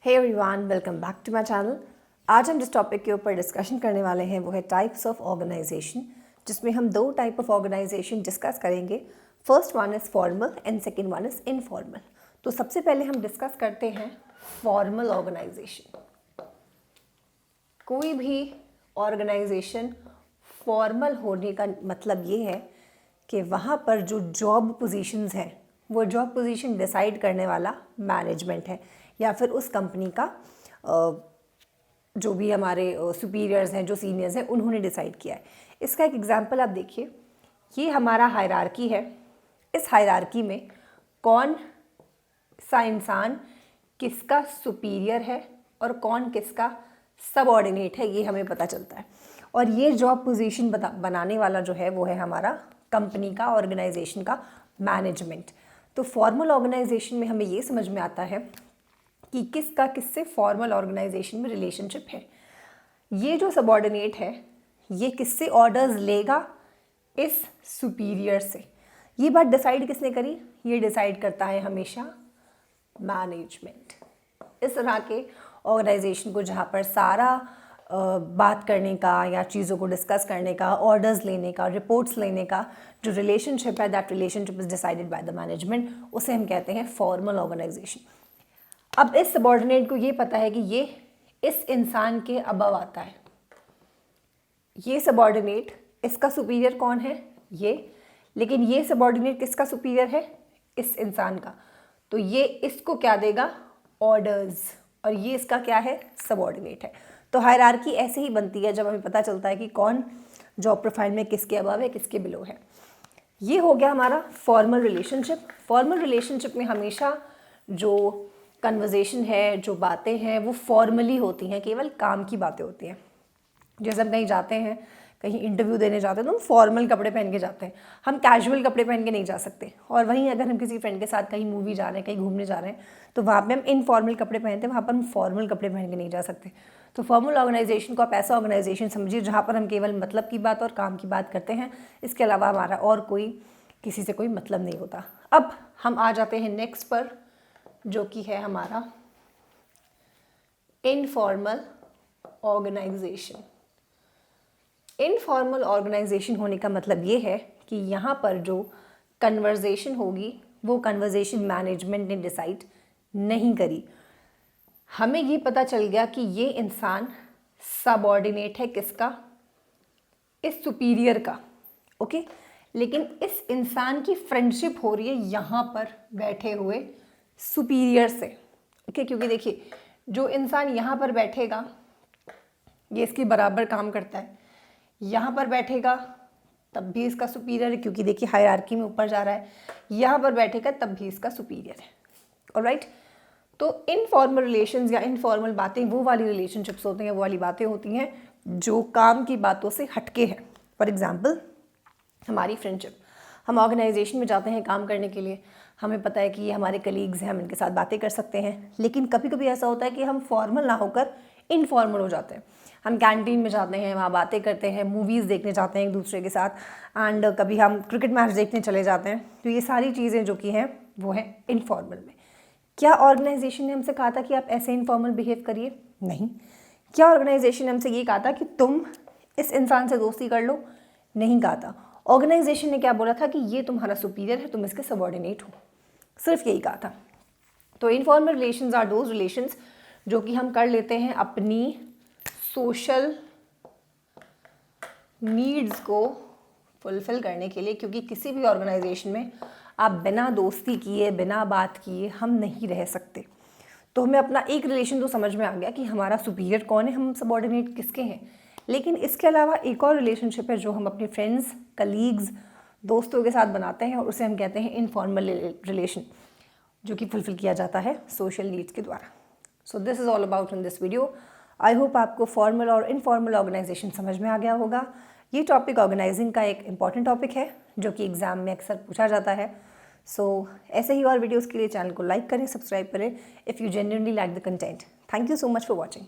Hey everyone, welcome back to my channel. आज हम जिस टॉपिक के ऊपर डिस्कशन करने वाले हैं वो है टाइप्स ऑफ ऑर्गेनाइजेशन, जिसमें हम दो टाइप ऑफ ऑर्गेनाइजेशन डिस्कस करेंगे। First one is formal and second one is informal. तो सबसे पहले हम डिस्कस करते हैं फॉर्मल ऑर्गेनाइजेशन। कोई भी ऑर्गेनाइजेशन फॉर्मल होने का मतलब ये है कि वहाँ पर जो जॉब पोजीशंस हैं वो जॉब पोजीशन डिसाइड करने वाला मैनेजमेंट है या फिर उस कंपनी का जो भी हमारे सुपीरियर्स हैं, जो सीनियर्स हैं, उन्होंने डिसाइड किया है। इसका एक एग्जांपल आप देखिए, ये हमारा हायरार्की है। इस हायरार्की में कौन सा इंसान किसका सुपीरियर है और कौन किसका सबऑर्डिनेट है, ये हमें पता चलता है। और ये जॉब पोजीशन बनाने वाला जो है वो है हमारा कंपनी का, ऑर्गेनाइजेशन का मैनेजमेंट। तो फॉर्मल ऑर्गेनाइजेशन में हमें ये समझ में आता है कि किसका किससे फॉर्मल ऑर्गेनाइजेशन में रिलेशनशिप है। ये जो सबऑर्डिनेट है ये किससे ऑर्डर्स लेगा? इस सुपीरियर से। ये बात डिसाइड किसने करी? ये डिसाइड करता है हमेशा मैनेजमेंट। इस तरह के ऑर्गेनाइजेशन को जहाँ पर सारा बात करने का या चीज़ों को डिस्कस करने का, ऑर्डर्स लेने का, रिपोर्ट्स लेने का जो रिलेशनशिप है, that relationship is decided by the management, उसे हम कहते हैं फॉर्मल ऑर्गेनाइजेशन। अब इस सबऑर्डिनेट को ये पता है कि ये इस इंसान के अबव आता है। ये सबऑर्डिनेट, इसका सुपीरियर कौन है? ये। लेकिन ये सबऑर्डिनेट किसका सुपीरियर है? इस इंसान का। तो ये इसको क्या देगा? ऑर्डर्स। और ये इसका क्या है? सबऑर्डिनेट है। तो हायरार्की ऐसे ही बनती है जब हमें पता चलता है कि कौन जॉब प्रोफाइल में किसके अबव है, किसके बिलो है। ये हो गया हमारा फॉर्मल रिलेशनशिप। फॉर्मल रिलेशनशिप में हमेशा जो कन्वर्जेशन है, जो बातें हैं, वो फॉर्मली होती हैं, केवल काम की बातें होती हैं। जैसे हम कहीं जाते हैं, कहीं इंटरव्यू देने जाते हैं तो हम फॉर्मल कपड़े पहन के जाते हैं, हम कैजुअल कपड़े पहन के नहीं जा सकते। और वहीं अगर हम किसी फ्रेंड के साथ कहीं मूवी जा रहे हैं, कहीं घूमने जा रहे हैं, तो वहाँ पे हम इनफॉर्मल कपड़े पहनते हैं, वहाँ पर हम फॉर्मल कपड़े पहन के नहीं जा सकते। तो फॉर्मल ऑर्गेनाइजेशन को आप ऐसा ऑर्गेनाइजेशन समझिए जहाँ पर हम केवल मतलब की बात और काम की बात करते हैं, इसके अलावा हमारा और कोई किसी से कोई मतलब नहीं होता। अब हम आ जाते हैं नेक्स्ट पर, जो कि है हमारा इनफॉर्मल ऑर्गेनाइजेशन। इनफॉर्मल ऑर्गेनाइजेशन होने का मतलब ये है कि यहाँ पर जो कन्वर्जेशन होगी वो कन्वर्जेशन मैनेजमेंट ने डिसाइड नहीं करी। हमें ये पता चल गया कि ये इंसान सबऑर्डिनेट है किसका? इस सुपीरियर का। ओके, लेकिन इस इंसान की फ्रेंडशिप हो रही है यहाँ पर बैठे हुए सुपीरियर से। ओके, क्योंकि देखिए जो इंसान यहाँ पर बैठेगा ये इसके बराबर काम करता है, यहाँ पर बैठेगा तब भी इसका सुपीरियर है, क्योंकि देखिए हायरार्की में ऊपर जा रहा है, यहाँ पर बैठेगा तब भी इसका सुपीरियर है। ऑलराइट, तो इनफॉर्मल रिलेशंस या इनफॉर्मल बातें वो वाली रिलेशनशिप्स होती हैं, वो वाली बातें होती हैं जो काम की बातों से हटके हैं। फॉर एग्जाम्पल हमारी फ्रेंडशिप, हम ऑर्गेनाइजेशन में जाते हैं काम करने के लिए, हमें पता है कि ये हमारे कलीग्स हैं, हम इनके साथ बातें कर सकते हैं। लेकिन कभी कभी ऐसा होता है कि हम फॉर्मल ना होकर इनफॉर्मल हो जाते हैं। हम कैंटीन में जाते हैं, वहाँ बातें करते हैं, मूवीज़ देखने जाते हैं एक दूसरे के साथ, एंड कभी हम क्रिकेट मैच देखने चले जाते हैं। तो ये सारी चीज़ें जो कि हैं वो है इनफॉर्मल में। क्या ऑर्गेनाइजेशन ने हमसे कहा था कि आप ऐसे इनफॉर्मल बिहेव करिए? नहीं। क्या ऑर्गेनाइजेशन ने हमसे ये कहा था कि तुम इस इंसान से दोस्ती कर लो? नहीं कहा था। ऑर्गेनाइजेशन ने क्या बोला था कि ये तुम्हारा सुपीरियर है, तुम इसके सबऑर्डिनेट हो, सिर्फ यही कहा था। तो informal relations are those relations जो कि हम कर लेते हैं अपनी सोशल नीड्स को फुलफिल करने के लिए, क्योंकि किसी भी ऑर्गेनाइजेशन में आप बिना दोस्ती किए, बिना बात किए हम नहीं रह सकते। तो हमें अपना एक रिलेशन तो समझ में आ गया कि हमारा सुपीरियर कौन है, हम सबऑर्डिनेट किसके हैं। लेकिन इसके अलावा एक और रिलेशनशिप है जो हम अपने फ्रेंड्स, कलीग्स, दोस्तों के साथ बनाते हैं, और उसे हम कहते हैं इनफॉर्मल रिलेशन, जो कि फुलफिल किया जाता है सोशल नीड्स के द्वारा। So this is all about in this video. I hope आपको फॉर्मल और इनफॉर्मल ऑर्गेनाइजेशन समझ में आ गया होगा। ये टॉपिक ऑर्गेनाइजिंग का एक इम्पॉर्टेंट टॉपिक है जो कि एग्जाम में अक्सर पूछा जाता है। सो ऐसे ही और वीडियोज़ के लिए चैनल को लाइक करें, सब्सक्राइब करें if you genuinely like the content. Thank you so much for watching.